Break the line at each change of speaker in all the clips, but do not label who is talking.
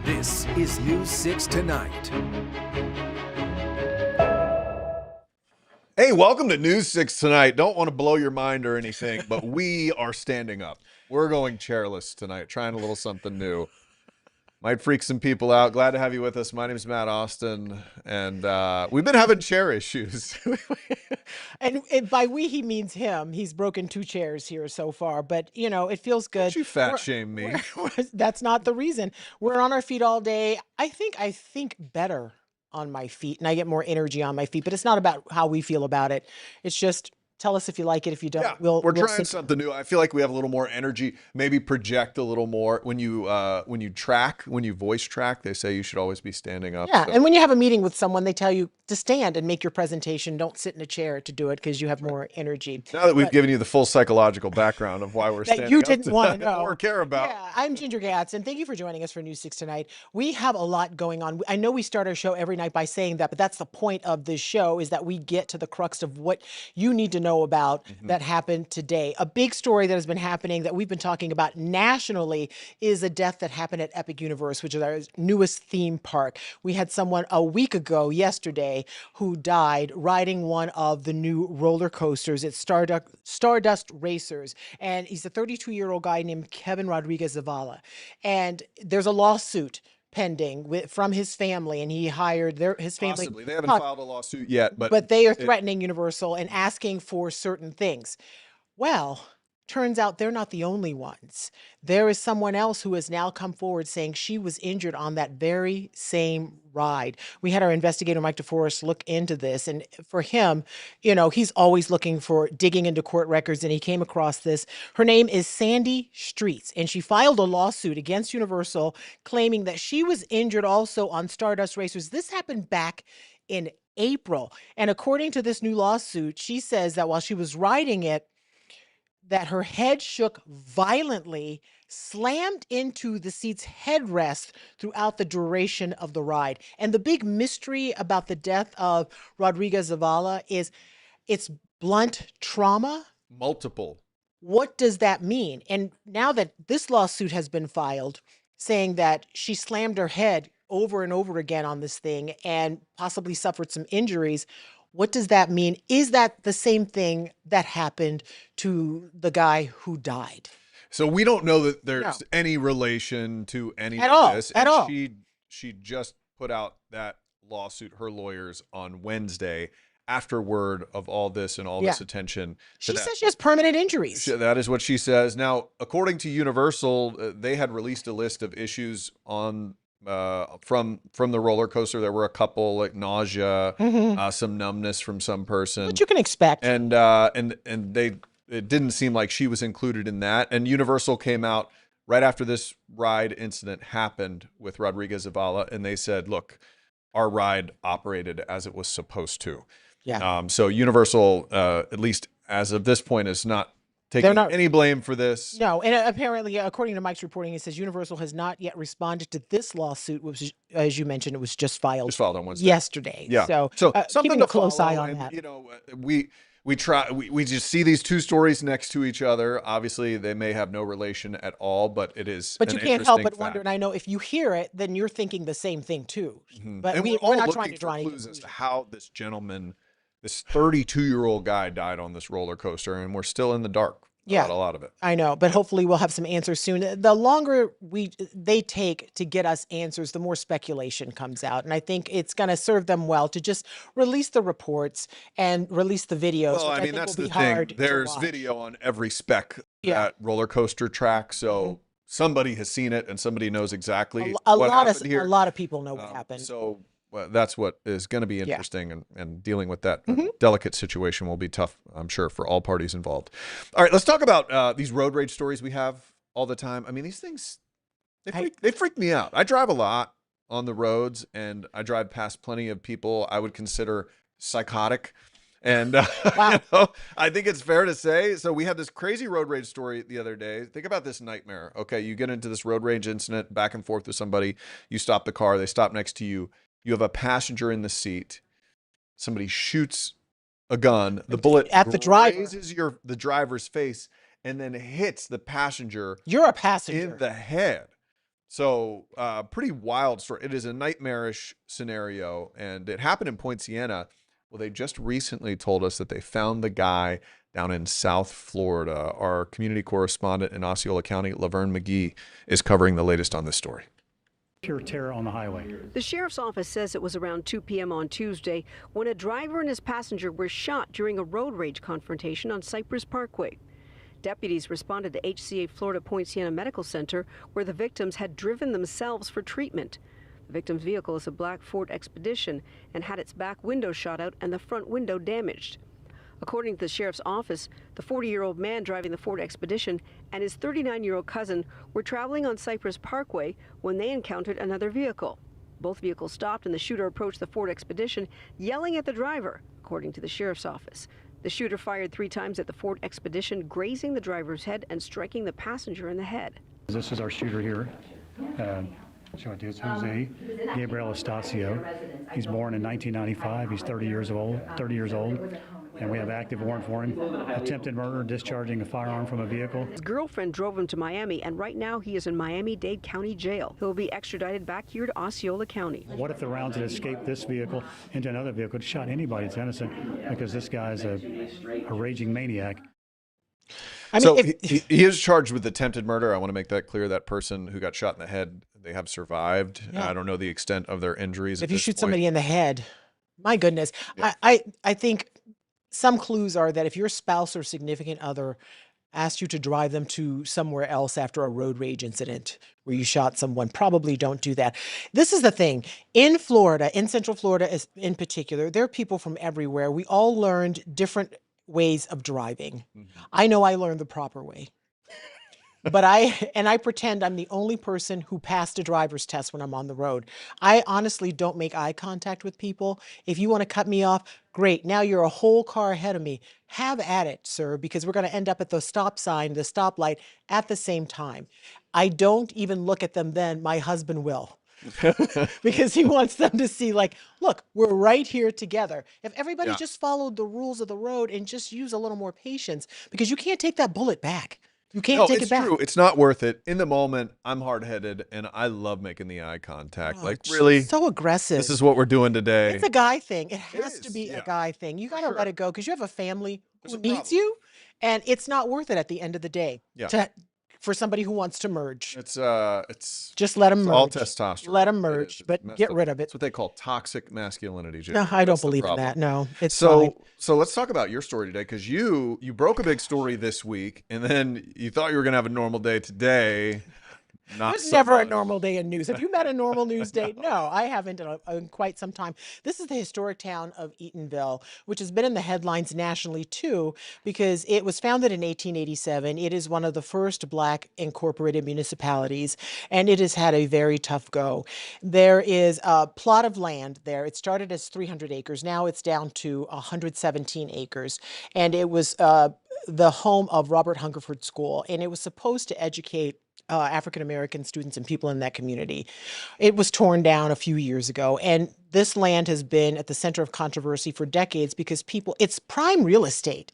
This is News 6 Tonight.
Hey, welcome to News 6 Tonight. Don't want to blow your mind or anything, but we are standing up. We're going chairless tonight, trying a little something new. Might freak some people out. Glad to have you with us. My name is Matt Austin, and we've been having chair issues.
And by we, he means him. He's broken 2 chairs here so far, but you know, it feels good.
Don't you fat shame me.
That's not the reason. We're on our feet all day. I think better on my feet, and I get more energy on my feet, but it's not about how we feel about it. It's just tell us if you like it. If you don't,
Yeah,
we'll
trying
sit-
something new. I feel like we have a little more energy, maybe project a little more. When you voice track, they say you should always be standing up.
Yeah,
so.
and when you have a meeting with someone, they tell you to stand and make your presentation. Don't sit in a chair to do it because you have more energy.
Now that we've given you the full psychological background of why we're
That
standing
you
up
didn't want to
tonight
know
or care about.
Yeah, I'm Ginger Gatz, and thank you for joining us for News 6 Tonight. We have a lot going on. I know we start our show every night by saying that, but that's the point of this show, is that we get to the crux of what you need to know about that happened today. A big story that has been happening that we've been talking about nationally is a death that happened at Epic Universe, which is our newest theme park. We had someone a week ago, yesterday, who died riding one of the new roller coasters. It's Stardust Racers, and he's a 32-year-old guy named Kevin Rodriguez Zavala. And there's a lawsuit pending from his family, and he hired his family.
Possibly. They haven't filed a lawsuit yet,
but they are threatening Universal and asking for certain things. Well, turns out they're not the only ones. There is someone else who has now come forward saying she was injured on that very same ride. We had our investigator, Mike DeForest, look into this. And for him, you know, he's always looking for digging into court records, and he came across this. Her name is Sandy Streets, and she filed a lawsuit against Universal claiming that she was injured also on Stardust Racers. This happened back in April. And according to this new lawsuit, she says that while she was riding it, that her head shook violently, slammed into the seat's headrest throughout the duration of the ride. And the big mystery about the death of Rodriguez Zavala is it's blunt trauma.
multiple.
What does that mean? And now that this lawsuit has been filed, saying that she slammed her head over and over again on this thing and possibly suffered some injuries, what does that mean? Is that the same thing that happened to the guy who died?
So we don't know that there's any relation to any
At
of
all,
this.
at
And
all.
She just put out that lawsuit, her lawyers, on Wednesday after word of all this and all this attention.
She says she has permanent injuries.
That is what she says. Now, according to Universal, they had released a list of issues on from the roller coaster. There were a couple, like nausea, some numbness from some person.
What you can expect.
And it didn't seem like she was included in that. And Universal came out right after this ride incident happened with Rodriguez Zavala, and they said, look, our ride operated as it was supposed to.
Yeah.
So Universal, at least as of this point, is not taking any blame for this.
No, and apparently, according to Mike's reporting, it says Universal has not yet responded to this lawsuit, which, as you mentioned, it was just filed
on Wednesday.
Yesterday.
Yeah.
So
something
keeping
to
a close eye
follow,
on
and,
that.
You know, we just see these two stories next to each other. Obviously, they may have no relation at all, but it is
But
an
you can't help
interesting
but wonder,
fact.
and I know if you hear it, then you're thinking the same thing too.
Mhm.
But
And we're
we're
all
not trying
looking
to
for
draw any
clues as to
conclusions.
how this gentleman, this 32-year-old guy, died on this roller coaster, and we're still in the dark
Yeah.
about a lot of it.
I know, but hopefully we'll have some answers soon. The longer they take to get us answers, the more speculation comes out. And I think it's going to serve them well to just release the reports and release the videos,
Well,
which
I
I
mean,
think will
that's
be
the thing.
hard to
There's
watch.
video on every spec
Yeah.
that roller coaster track, so
Mhm.
somebody has seen it and somebody knows exactly
A
what
lot
happened
of
here.
a lot of people know what happened.
So well, that's what is going to be
Yeah.
interesting, and dealing with that
Mhm.
delicate situation will be tough, I'm sure, for all parties involved. All right, let's talk about these road rage stories we have all the time. I mean, these things, they freak me out. I drive a lot on the roads, and I drive past plenty of people I would consider psychotic. And
Wow.
you know, I think it's fair to say. So we had this crazy road rage story the other day. Think about this nightmare. Okay, you get into this road rage incident, back and forth with somebody. You stop the car. They stop next to you. You have a passenger in the seat. Somebody shoots a gun. The bullet
At the driver.
grazes the driver's face and then hits the passenger
You're a
in
passenger.
the head. So, pretty wild story. It is a nightmarish scenario, and it happened in Point Siena. Well, they just recently told us that they found the guy down in South Florida. Our community correspondent in Osceola County, Laverne McGee, is covering the latest on this story.
Pure terror on the highway.
The sheriff's office says it was around 2 p.m. on Tuesday when a driver and his passenger were shot during a road rage confrontation on Cypress Parkway. Deputies responded to HCA Florida Point Siena Medical Center, where the victims had driven themselves for treatment. The victim's vehicle is a black Ford Expedition and had its back window shot out and the front window damaged. According to the sheriff's office, the 40-year-old man driving the Ford Expedition and his 39-year-old cousin were traveling on Cypress Parkway when they encountered another vehicle. Both vehicles stopped and the shooter approached the Ford Expedition, yelling at the driver, according to the sheriff's office. The shooter fired 3 times at the Ford Expedition, grazing the driver's head and striking the passenger in the head.
This is our shooter here. So it is Jose Gabriel Estacio. He's born in 1995. He's 30 years old. And we have active warrant for him. Attempted murder, discharging a firearm from a vehicle.
His girlfriend drove him to Miami, and right now he is in Miami-Dade County Jail. He'll be extradited back here to Osceola County.
What if the rounds had escaped this vehicle into another vehicle? It shot anybody that's innocent, because this guy's a raging maniac.
I mean,
So
if,
he is charged with attempted murder. I want to make that clear. That person who got shot in the head, they have survived.
Yeah.
I don't know the extent of their injuries.
if
at
you
this
shoot
point.
somebody in the head, my goodness.
Yeah.
I think some clues are that if your spouse or significant other asked you to drive them to somewhere else after a road rage incident where you shot someone, probably don't do that. This is the thing. In Florida, in Central Florida in particular, there are people from everywhere. We all learned different ways of driving. I know I learned the proper way. But I pretend I'm the only person who passed a driver's test when I'm on the road. I honestly don't make eye contact with people. If you want to cut me off, great. Now you're a whole car ahead of me. Have at it, sir, because we're going to end up at the stop sign, the stoplight at the same time. I don't even look at them then. My husband will. Because he wants them to see, like, look, we're right here together. If everybody
Yeah.
just followed the rules of the road and just use a little more patience, because you can't take that bullet back. You can't
No,
take
it's
it back.
true. It's not worth it. In the moment, I'm hard-headed, and I love making the eye contact.
Oh,
Like,
it's
really,
so aggressive.
this is what we're doing today.
It's a guy thing. It has to
is,
be
yeah.
a guy thing. You got to
Sure.
let it go because you have a family
There's
who
a
needs
problem.
you, and it's not worth it at the end of the day.
Yeah.
For somebody who wants to merge,
It's
just let them
it's
merge.
all testosterone.
Let them
It
merge,
is. It's
but
messed
get
up.
rid of it.
That's what they call toxic masculinity. Jim.
No, I don't
That's the
believe in
problem.
that. No, it's
So
fine.
so let's talk about your story today, because you broke a big story this week, and then you thought you were gonna have a normal day today. Not
There's
so
never a
much.
normal day in news. Have you met a normal news day? No, I haven't in quite some time. This is the historic town of Eatonville, which has been in the headlines nationally too, because it was founded in 1887. It is one of the first Black incorporated municipalities, and it has had a very tough go. There is a plot of land there. It started as 300 acres. Now it's down to 117 acres, and it was the home of Robert Hungerford School, and it was supposed to educate African American students and people in that community. It was torn down a few years ago, and this land has been at the center of controversy for decades because it's prime real estate.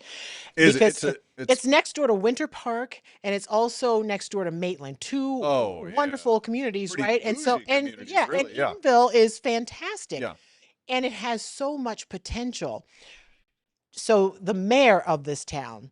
Is it?
Because
It's
it's next door to Winter Park, and it's also next door to Maitland, two
Oh, yeah.
wonderful communities,
Pretty
right? And so,
bougie
and
communities,
yeah,
really,
and
yeah.
Edenville is fantastic,
Yeah.
and it has so much potential. So the mayor of this town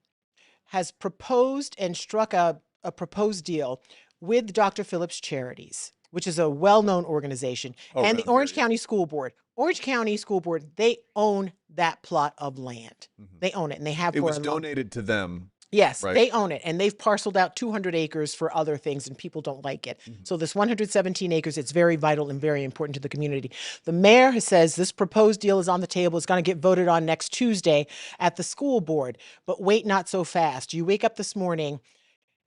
has proposed and struck a proposed deal with Dr. Phillips Charities, which is a well-known organization, and
around
the
here,
Orange
yeah.
County School Board. Orange County School Board, they own that plot of land. They own it, and they have
It
for
was
a long.
donated to them.
Yes,
Right.
they own it, and they've parceled out 200 acres for other things, and people don't like it. So this 117 acres, it's very vital and very important to the community. The mayor says this proposed deal is on the table. It's going to get voted on next Tuesday at the school board. But wait, not so fast. You wake up this morning,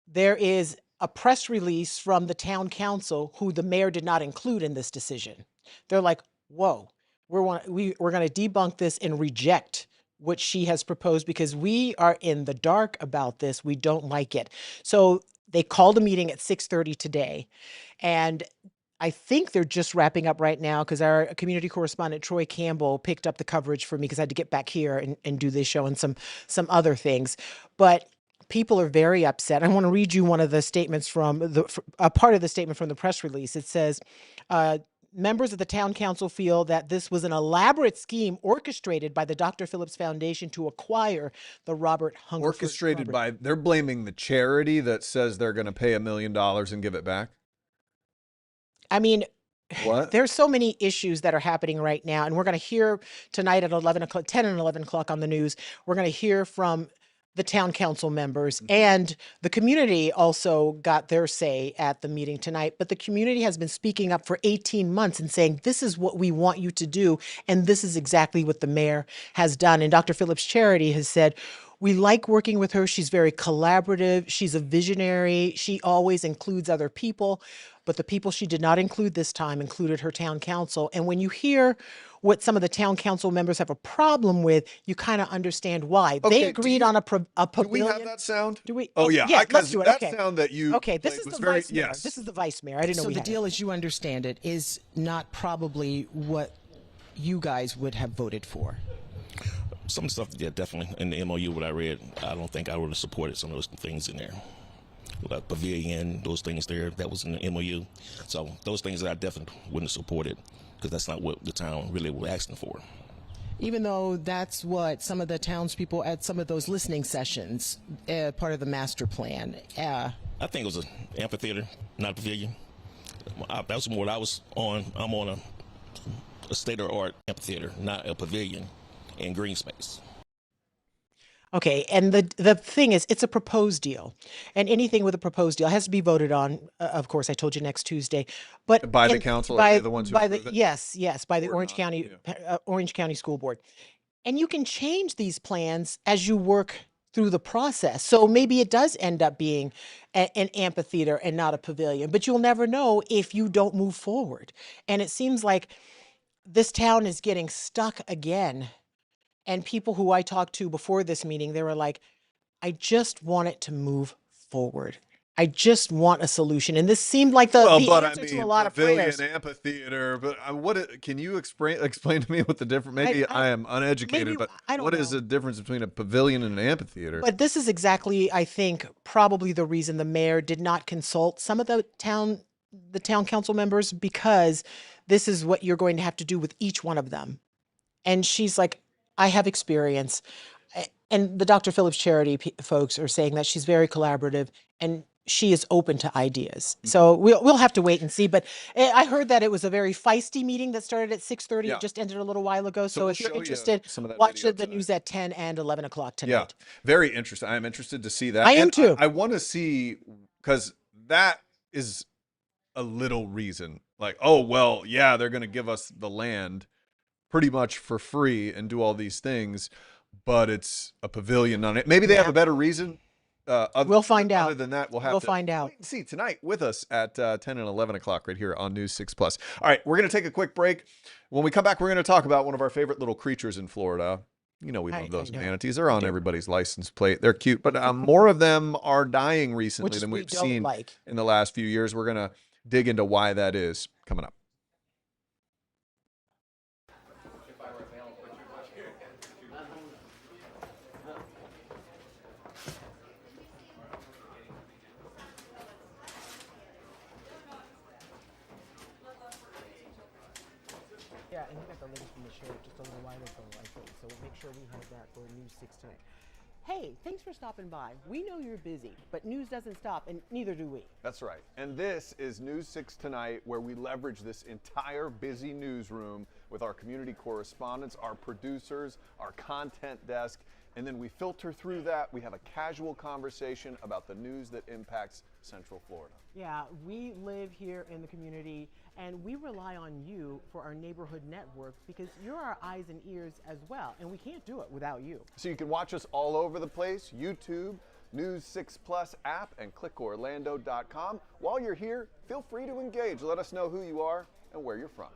there is a press release from the town council, who the mayor did not include in this decision. They're like, whoa, we're going to debunk this and reject what she has proposed because we are in the dark about this. We don't like it. So they called a meeting at 6:30 today, and I think they're just wrapping up right now because our community correspondent Troy Campbell picked up the coverage for me because I had to get back here and do this show and some other things. But people are very upset. I want to read you one of the statements from a part of the statement from the press release. It says, members of the town council feel that this was an elaborate scheme orchestrated by the Dr. Phillips Foundation to acquire the Robert Hungerford.
Orchestrated by, they're blaming the charity that says they're going to pay $1 million and give it back.
I mean,
What?
there's so many issues that are happening right now, and we're going to hear tonight at 11 o'clock, 10 and 11 o'clock on the news. We're going to hear from the town council members, and the community also got their say at the meeting tonight. But the community has been speaking up for 18 months and saying, this is what we want you to do. And this is exactly what the mayor has done. And Dr. Phillips Charity has said, we like working with her. She's very collaborative. She's a visionary. She always includes other people. But the people she did not include this time included her town council. And when you hear what some of the town council members have a problem with, you kind of understand why.
Okay,
They
do
agreed
you-
on a
Do we
pavilion.
have that sound?
Do we?
Oh,
Okay,
yeah.
yeah, let's
Because
do it.
that
Okay.
sound that you
Okay, this
played
is
was
the
very,
vice mayor.
yes.
This is the vice mayor. I didn't know
So
we
the
had
deal,
it.
as you understand it, is not probably what you guys would have voted for.
Some of the stuff, yeah, definitely. In the MOU, what I read, I don't think I would have supported some of those things in there. Like pavilion, those things there, that was in the MOU. So those things that I definitely wouldn't have supported because that's not what the town really was asking for.
Even though that's what some of the townspeople at some of those listening sessions, part of the master plan.
I think it was an amphitheater, not a pavilion. That was more what I was on. I'm on a state-of-the-art amphitheater, not a pavilion in green space.
Okay, and the thing is, it's a proposed deal, and anything with a proposed deal has to be voted on. Of course, I told you next Tuesday, but
By the
and
council, or
by
they're the ones who
by the
approve it?
yes, by the
Or
Orange
not,
County Orange County School Board, and you can change these plans as you work through the process. So maybe it does end up being an amphitheater and not a pavilion, but you'll never know if you don't move forward. And it seems like this town is getting stuck again. And people who I talked to before this meeting, they were like, I just want it to move forward. I just want a solution. And this seemed like the answer to a lot of
pavilion,
prayers.
amphitheater, but can you explain to me what the difference? Maybe I am uneducated,
maybe-
but
I don't
what is
know.
the difference between a pavilion and an amphitheater?
But this is exactly, I think, probably the reason the mayor did not consult some of the town council members, because this is what you're going to have to do with each one of them. And she's like, I have experience. And the Dr. Phillips Charity folks are saying that she's very collaborative and she is open to ideas. So we'll have to wait and see. But I heard that it was a very feisty meeting that started at 6:30.
Yeah.
It just ended a little while ago. So
we'll
if you're
show you
interested,
some of that
watch
video
the
tonight.
news at 10 and 11 o'clock
Yeah,
tonight.
very interesting. I'm interested to see that.
I am
And
too.
I want to see, because that is a little reason. Like, oh, well, yeah, they're going to give us the land pretty much for free and do all these things, but it's a pavilion on it. Maybe they have
Yeah.
a better reason.
We'll find out.
Other than that, we'll have
We'll
to
find out.
wait and see tonight with us at 10 and 11 o'clock right here on News 6 Plus. All right, we're going to take a quick break. When we come back, we're going to talk about one of our favorite little creatures in Florida, You know we
I
love those
know.
manatees. They're on everybody's license plate. They're cute, but more of them are dying recently
Which
than
we
we've
don't
seen
like.
in the last few years. We're gonna dig into why that is coming up.
Yeah, and you got the link from the show just a little while ago, I think. So make sure we have that for News 6 tonight. Hey, thanks for stopping by. We know you're busy, but news doesn't stop, and neither do we.
That's right. And this is News 6 Tonight, where we leverage this entire busy newsroom with our community correspondents, our producers, our content desk, and then we filter through that. We have a casual conversation about the news that impacts Central Florida.
Yeah, we live here in the community, and we rely on you for our neighborhood network because you're our eyes and ears as well, and we can't do it without you.
So you can watch us all over the place, YouTube, News 6 Plus app, and clickorlando.com. While you're here, feel free to engage. Let us know who you are and where you're from.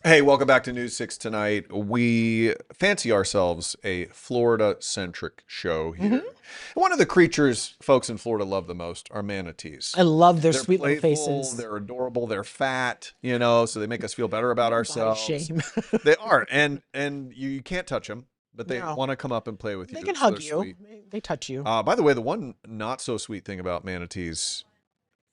Hey, welcome back to News 6 Tonight. We fancy ourselves a Florida-centric show here. One of the creatures folks in Florida love the most are manatees.
I love their
They're
sweet little
playful,
faces.
they're adorable, they're fat, you know, so they make us feel better about
Body
ourselves.
shame.
They are, and you can't touch them, but they
No.
want to come up and play with you.
They can
so
hug
they're
you.
sweet.
They touch you.
By the way, the one not so sweet thing about manatees,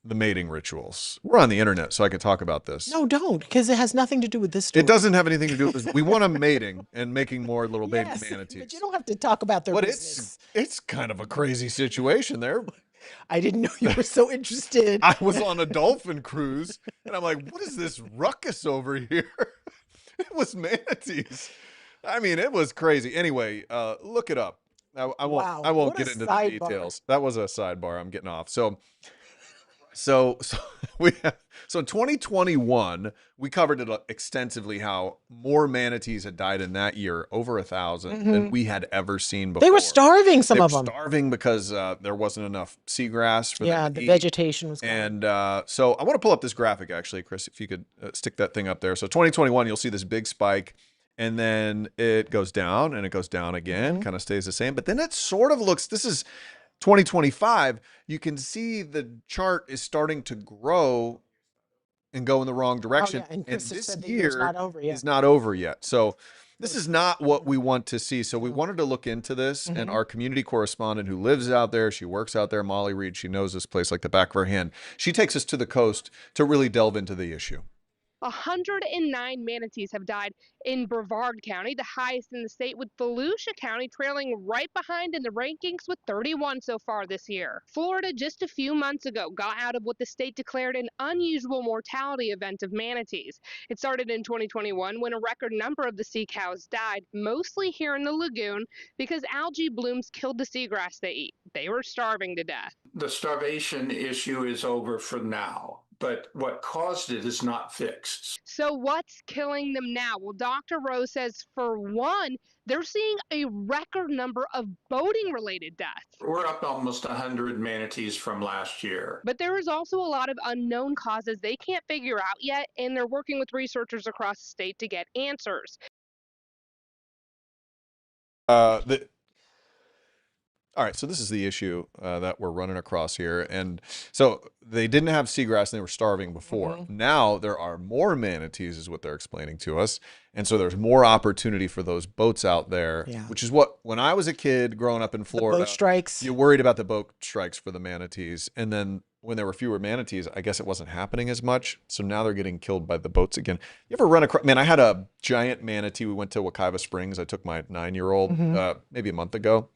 the mating rituals. We're on the internet, so I can talk about this.
No, don't, because it has nothing to do with this story.
It doesn't have anything to do with this. We want them mating and making more little baby
Yes,
manatees.
but you don't have to talk about their
But
business.
it's kind of a crazy situation there.
I didn't know you were so interested.
I was on a dolphin cruise, and I'm like, what is this ruckus over here? It was manatees. I mean, it was crazy. Anyway, look it up. I won't.
Wow,
I won't
what a
get into the
sidebar.
details. That was a sidebar. I'm getting off. So in 2021 we covered it extensively how more manatees had died in that year, over 1,000 than we had ever seen before.
They were starving, some
They
of
were
them.
starving because there wasn't enough seagrass for
Yeah,
them to
the
eat.
vegetation was gone.
And so I want to pull up this graphic, actually, Chris, if you could stick that thing up there. So 2021, you'll see this big spike, and then it goes down, and it goes down again, kind of stays the same. But then it sort of looks, this is 2025, you can see the chart is starting to grow and go in the wrong direction.
and Chris
this
said the year's
year
not over yet.
is not over yet. So this is not what we want to see. So we wanted to look into this, and our community correspondent who lives out there, she works out there, Molly Reed, she knows this place like the back of her hand. She takes us to the coast to really delve into the issue.
109 manatees have died in Brevard County, the highest in the state, with Volusia County trailing right behind in the rankings with 31 so far this year. Florida just a few months ago got out of what the state declared an unusual mortality event of manatees. It started in 2021 when a record number of the sea cows died, mostly here in the lagoon, because algae blooms killed the seagrass they eat. They were starving to death.
The starvation issue is over for now, but what caused it is not fixed.
So what's killing them now? Well, Dr. Rose says, for one, they're seeing a record number of boating-related deaths.
We're up almost 100 manatees from last year.
But there is also a lot of unknown causes they can't figure out yet, and they're working with researchers across the state to get answers.
All right, so this is the issue that we're running across here. And so they didn't have seagrass and they were starving before.
Mm-hmm.
Now there are more manatees, is what they're explaining to us. And so there's more opportunity for those boats out there,
Yeah.
which is what, when I was a kid growing up in Florida,
Boat strikes.
you worried about the boat strikes for the manatees. And then when there were fewer manatees, I guess it wasn't happening as much. So now they're getting killed by the boats again. You ever run across, man, I had a giant manatee. We went to Wekiva Springs. I took my 9-year-old maybe a month ago.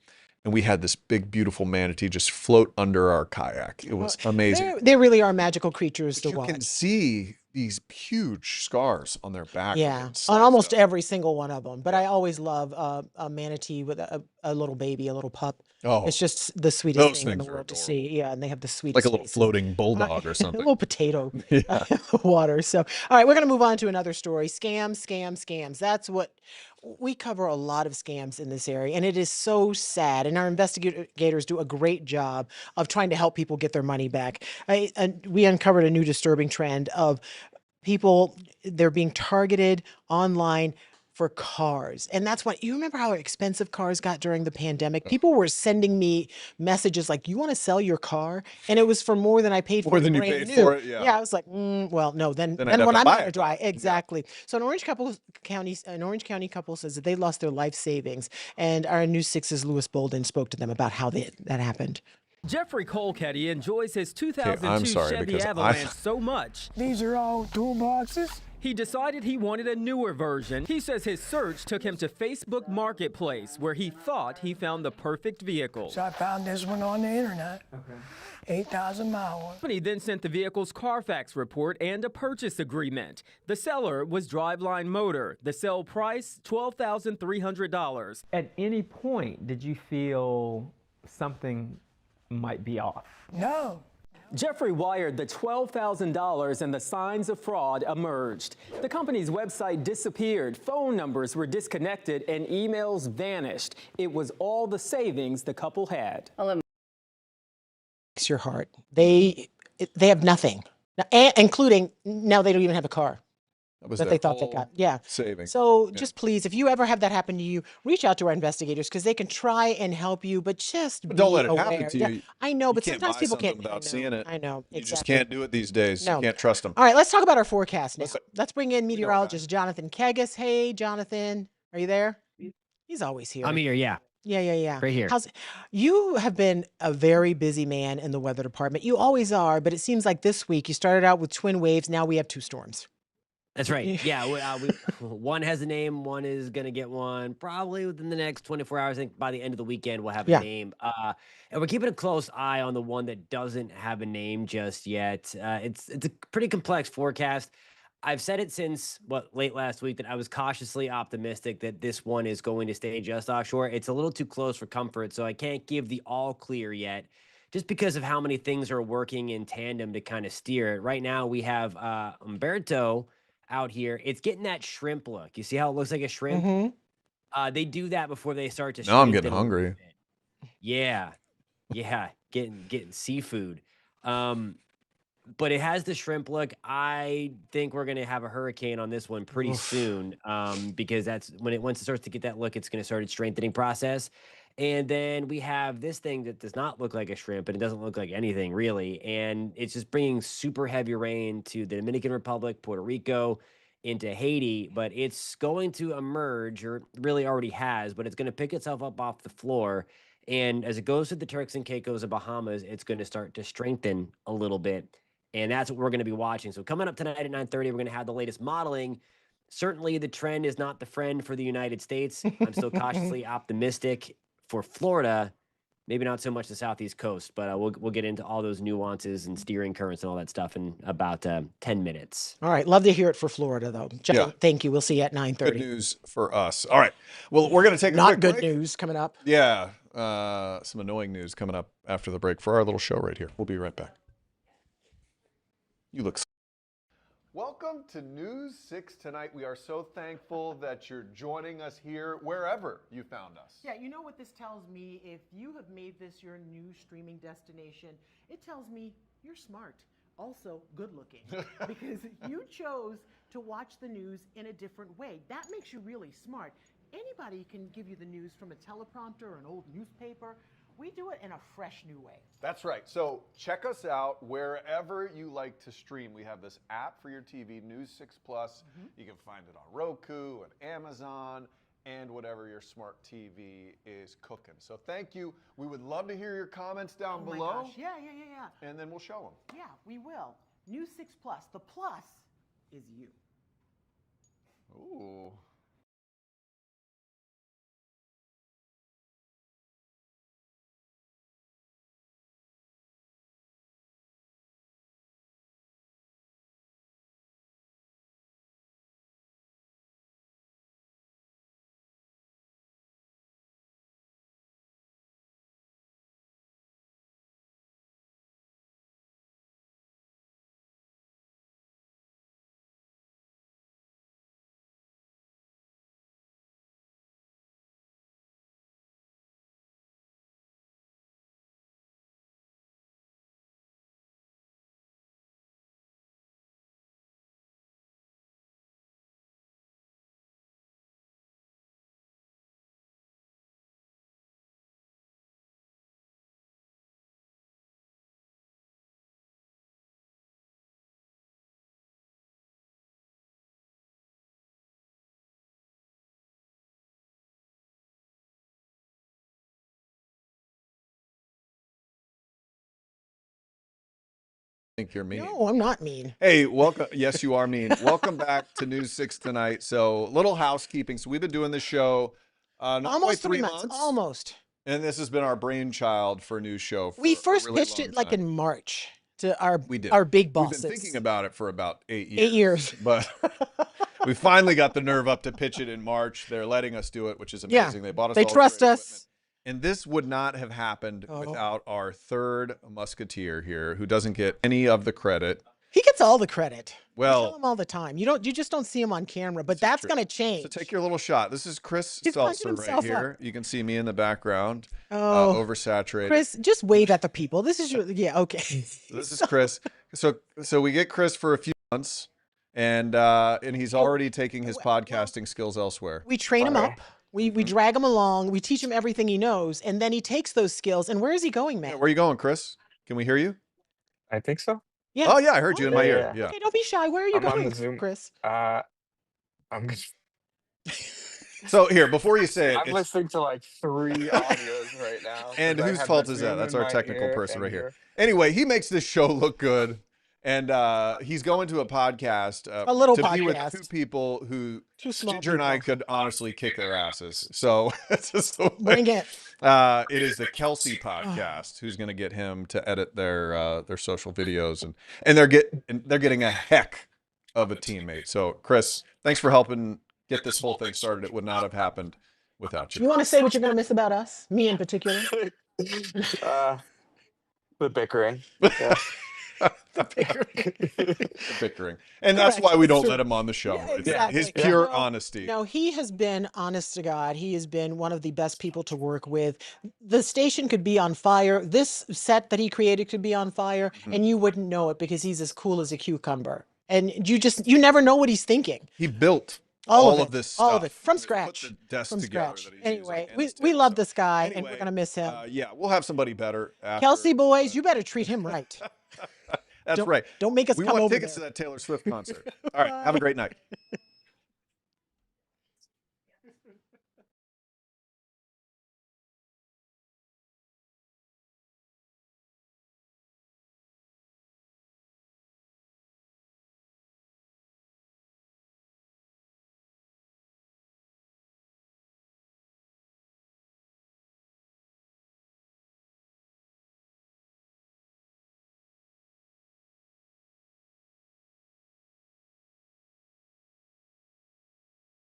And we had this big, beautiful manatee just float under our kayak. It was amazing.
They really are magical creatures
But
to
you can
watch.
see these huge scars on their back.
Yeah,
It's
on
like
almost
stuff.
every single one of them. But I always love a manatee with a little baby, a little pup.
Oh,
It's just the sweetest
those
thing in the
things are
world to
adorable.
see. Yeah, and they have the sweetest
Like a little
faces.
floating bulldog or
A
something.
little potato
Yeah.
water. So, all right, we're going to move on to another story. Scams. That's what we cover, a lot of scams in this area. And it is so sad. And our investigators do a great job of trying to help people get their money back. We uncovered a new disturbing trend of people, they're being targeted online for cars. And that's what, you remember how expensive cars got during the pandemic? People were sending me messages like, you want to sell your car? And it was for more than I paid for
More
it
than you
brand
paid
new.
for it, yeah.
Yeah, I was like, well, no, then
Then I'd have
when
to
I'm
buy
going to
it.
drive. Exactly. So an Orange County couple says that they lost their life savings. And our News 6's Lewis Bolden spoke to them about how that happened.
Jeffrey Colcatty enjoys his 2002
I'm sorry,
Chevy
because
Avalanche so much.
These are all toolboxes.
He decided he wanted a newer version. He says his search took him to Facebook Marketplace, where he thought he found the perfect vehicle.
So I found this one on the internet. 8,000 mile one.
The company then sent the vehicle's Carfax report and a purchase agreement. The seller was Driveline Motor. The sale price, $12,300.
At any point, did you feel something might be off?
No.
Jeffrey wired the $12,000 and the signs of fraud emerged. The company's website disappeared, phone numbers were disconnected, and emails vanished. It was all the savings the couple had.
Breaks your heart. They have nothing, including now they don't even have a car
was
that
their
they thought they
whole
got. Yeah.
saving.
So
Yeah.
just please, if you ever have that happen to you, reach out to our investigators because they can try and help you, but just
But don't
be
let it happen
aware.
to
Yeah,
you.
I know,
You
but
can't
sometimes
buy
people
something
can't.
without
I know,
seeing it.
I know.
You just
exactly.
can't do it these days.
No.
You can't trust them.
All right, let's talk about our forecast now.
Listen,
Let's bring in
we know
meteorologist Jonathan Kegas. Hey, Jonathan, are you there? He's always here.
I'm here, yeah.
Yeah.
Right here.
You have been a very busy man in the weather department. You always are, but it seems like this week you started out with twin waves. Now we have two storms.
That's right. Yeah, one has a name, one is going to get one probably within the next 24 hours. I think by the end of the weekend, we'll have a name. And we're keeping a close eye on the one that doesn't have a name just yet. It's a pretty complex forecast. I've said it since late last week that I was cautiously optimistic that this one is going to stay just offshore. It's a little too close for comfort, so I can't give the all clear yet, just because of how many things are working in tandem to kind of steer it. Right now, we have Umberto out here. It's getting that shrimp look. You see how it looks like a shrimp?
Mm-hmm.
They do that before they start to.
Now I'm
strengthen
getting
a little
hungry.
bit. Yeah, getting seafood. But it has the shrimp look. I think we're going to have a hurricane on this one pretty soon, because that's once it starts to get that look, it's going to start its strengthening process. And then we have this thing that does not look like a shrimp, and it doesn't look like anything really. And it's just bringing super heavy rain to the Dominican Republic, Puerto Rico, into Haiti. But it's going to emerge, or really already has, but it's going to pick itself up off the floor. And as it goes to the Turks and Caicos of Bahamas, it's going to start to strengthen a little bit. And that's what we're going to be watching. So coming up tonight at 9:30, we're going to have the latest modeling. Certainly the trend is not the friend for the United States. I'm still cautiously optimistic for Florida, maybe not so much the Southeast coast, but we'll get into all those nuances and steering currents and all that stuff in about 10 minutes.
All right. Love to hear it for Florida, though.
Yeah.
Thank you. We'll see you at 9:30.
Good news for us. All right. Well, we're going to take a
Not
quick
good
break.
news coming up.
Yeah. Some annoying news coming up after the break for our little show right here. We'll be right back. You look. Welcome to News 6 Tonight. We are so thankful that you're joining us here wherever you found us.
Yeah, you know what this tells me? If you have made this your new streaming destination, it tells me you're smart. Also, good looking. Because you chose to watch the news in a different way. That makes you really smart. Anybody can give you the news from a teleprompter or an old newspaper. We do it in a fresh new way.
That's right. So check us out wherever you like to stream. We have this app for your TV, News 6 Plus. You can find it on Roku and Amazon and whatever your smart TV is cooking. So thank you. We would love to hear your comments down below.
My gosh. Yeah.
And then we'll show them.
Yeah, we will. News 6 Plus. The plus is you.
Ooh. Think you're mean.
No, I'm not mean.
Hey, welcome. Yes, you are mean. Welcome back to News 6 Tonight. So, little housekeeping. So, we've been doing this show not
Almost
quite
3 months. Almost.
And this has been our brainchild for a new show. For
We
a
first
really
pitched
long
it like
time.
in March to our
We did.
our big
We've
bosses.
been thinking about it for about 8 years.
8 years.
But we finally got the nerve up to pitch it in March. They're letting us do it, which is
Yeah,
amazing. They bought us
they
all
trust
great
us.
equipment. And this would not have happened without our third musketeer here, who doesn't get any of the credit.
He gets all the credit.
Well-
I tell him all the time. You just don't see him on camera, but that's going to change.
So take your little shot. This is Chris
He's punching
Seltzer right
himself
here. You can see me in the background,
Oh.
oversaturated.
Chris, just wave at the people. This is your okay.
This is Chris. So we get Chris for a few months, and he's already taking his podcasting skills elsewhere.
We train him up. We drag him along. We teach him everything he knows, and then he takes those skills. And where is he going, man?
Where are you going, Chris? Can we hear you?
I think so.
Yeah.
Oh yeah, I heard you in my ear. Yeah.
Okay, don't be shy. Where are you
I'm on
going,
the Zoom.
Chris?
I'm just,
So here, before you say it,
I'm
it's-
listening to like 3 audios right now.
and
'cause I
whose
have
fault
the
is that?
Zoom
That's
in
our
my
technical
ear
person
and
right here. Anyway, he makes this show look good, and he's going to a podcast,
A little
to be with
podcast.
2 people who
Two small
Ginger and I could honestly kick their asses. So it's just the way-
Bring it.
It is the Kelsey podcast who's going to get him to edit their social videos, and they're getting a heck of a teammate. So Chris, thanks for helping get this whole thing started. It would not have happened without
You
you.
want to say what you're going to miss about us? Me in particular?
The bickering. Yeah.
The bickering. And that's
Correct.
why we don't
True.
let him on the show.
Yeah,
It's
exactly.
his pure
No,
honesty.
No, he has been, honest to God, he has been one of the best people to work with. The station could be on fire. This set that he created could be on fire, and you wouldn't know it because he's as cool as a cucumber. And you never know what he's thinking.
He built
All
all
of
of this
all
stuff.
of it from
Put
scratch.
the desk
From
together
scratch.
that he's
Anyway,
using, and
we,
it's
we love this guy, and
Anyway,
we're gonna miss him.
yeah, we'll have somebody better. After.
Kelsey boys, you better treat him right.
That's
Don't-
right.
Don't make us
We
come
want
over
tickets
there.
to that Taylor Swift concert. All right. Have a great night.